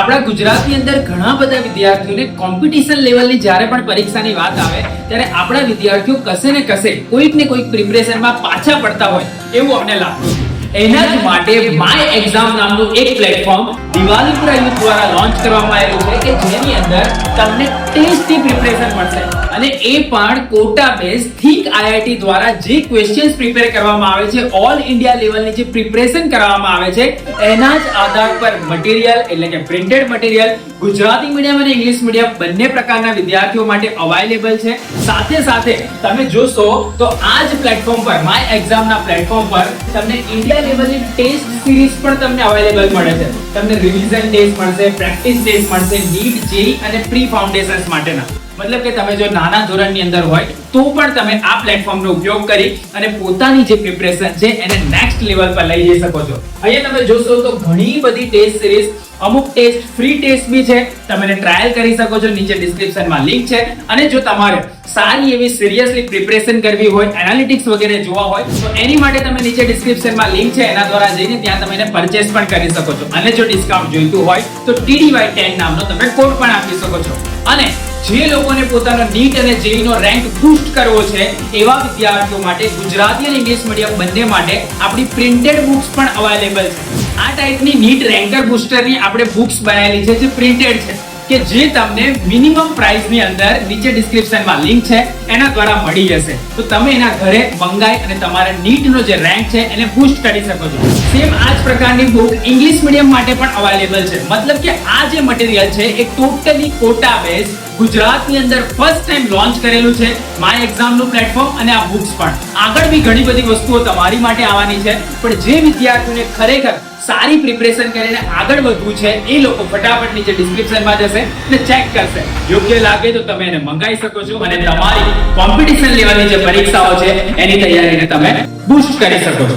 આપણા ગુજરાતની અંદર ઘણા બધા વિદ્યાર્થીઓને કોમ્પિટિશન લેવલની જ્યારે પણ પરીક્ષાની વાત આવે ત્યારે આપણા વિદ્યાર્થીઓ કશે ને કશે કોઈક ને કોઈક પ્રિપરેશનમાં પાછા પડતા હોય એવું અમને લાગતું. એના જ માટે માય એક્ઝામ નામનું એક પ્લેટફોર્મ દિવાલીપુરા યુથ દ્વારા લોન્ચ કરવામાં આવ્યું છે કે જેની અંદર તમને ટેસ્ટની પ્રિપરેશન મળશે અને એ પણ કોટા બેઝ થિંક આઈઆઈટી દ્વારા જે ક્વેશ્ચન્સ પ્રિપેર કરવામાં આવે છે ઓલ ઇન્ડિયા લેવલની જે પ્રિપરેશન કરવામાં આવે છે એના જ આધાર પર મટીરીયલ એટલે કે પ્રિન્ટેડ મટીરીયલ ગુજરાતી મીડિયમ અને ઇંગ્લિશ મીડિયમ બંને પ્રકારના વિદ્યાર્થીઓ માટે અવેલેબલ છે. સાથે સાથે તમે જોશો તો આ જ પ્લેટફોર્મ પર માય એક્ઝામના પ્લેટફોર્મ પર તમને ઇન્ડિયા લેવલની ટેસ્ટ સિરીઝ પણ તમને અવેલેબલ મળે છે. તમને રિવિઝન ટેસ્ટ મળશે, પ્રેક્ટિસ ટેસ્ટ મળશે, નીટ, જેઈ અને પ્રી ફાઉન્ડેશન્સ માટેના. મતલબ કે તમે જો નાના ધોરણની અંદર હોય તો પણ તમે આ પ્લેટફોર્મનો ઉપયોગ કરી અને પોતાની જે પ્રિપરેશન છે એને નેક્સ્ટ લેવલ પર લઈ જઈ શકો છો. અહીંયા તમે જોશો તો ઘણી બધી ટેસ્ટ સિરીઝ, અમુક ટેસ્ટ ફ્રી ટેસ્ટ બી છે, તમે ટ્રાયલ કરી શકો છો. નીચે ડિસ્ક્રિપ્શનમાં લિંક છે. અને જો તમારે સારી એવી સિરિયસલી પ્રિપરેશન કરવી હોય, એનાલિટિક્સ વગેરે જોવા હોય તો એની માટે તમે નીચે ડિસ્ક્રિપ્શનમાં લિંક છે એના દ્વારા જઈને ત્યાં તમે એને પરચેસ પણ કરી શકો છો. અને જો ડિસ્કાઉન્ટ જોઈતું હોય તો TDY10 નામનો તમે કોડ પણ આપી શકો છો. અને જે લોકોને પોતાનો નીટ અને જેઈ નો રેન્ક બૂસ્ટ કરવો છે એવા વિદ્યાર્થીઓ માટે ગુજરાતી અને ઇંગ્લિશ મીડિયમ બંને માટે આપણી પ્રિન્ટેડ બુક્સ પણ અવેલેબલ છે. આ ટાઈપની નીટ રેન્કર બૂસ્ટરની આપણે બુક્સ બનાવેલી છે જે પ્રિન્ટેડ છે કે જે તમને મિનિમમ પ્રાઇસની અંદર નીચે ડિસ્ક્રિપ્શનમાં લિંક છે એના દ્વારા મળી જશે. તો તમે એના ઘરે મંગાઈ અને તમારા નીટનો જે રેન્ક છે એને બૂસ્ટ કરી શકો છો. સેમ આ જ પ્રકારની બુક ઇંગ્લિશ મીડિયમ માટે પણ અવેલેબલ છે. મતલબ કે આ જે મટીરીયલ છે એ ટોટલી કોટા બેઝ ગુજરાતની અંદર ફર્સ્ટ ટાઈમ લોન્ચ કરેલું છે માય એક્ઝામનું પ્લેટફોર્મ. અને આ બુક્સ પણ આગળ બી ઘણી બધી વસ્તુઓ તમારી માટે આવવાની છે. પણ જે વિદ્યાર્થીઓને ખરેખર સારી પ્રિપરેશન કરીને આગળ વધવું છે એ લોકો ફટાફટ નીચે ડિસ્ક્રિપ્શનમાં જશે અને ચેક કરશે. યોગ્ય લાગે તો તમે એને મંગાવી શકો છો અને તમારી કોમ્પિટિશન લેવલની જે પરીક્ષાઓ છે એની તૈયારીને તમે બૂસ્ટ કરી શકો છો.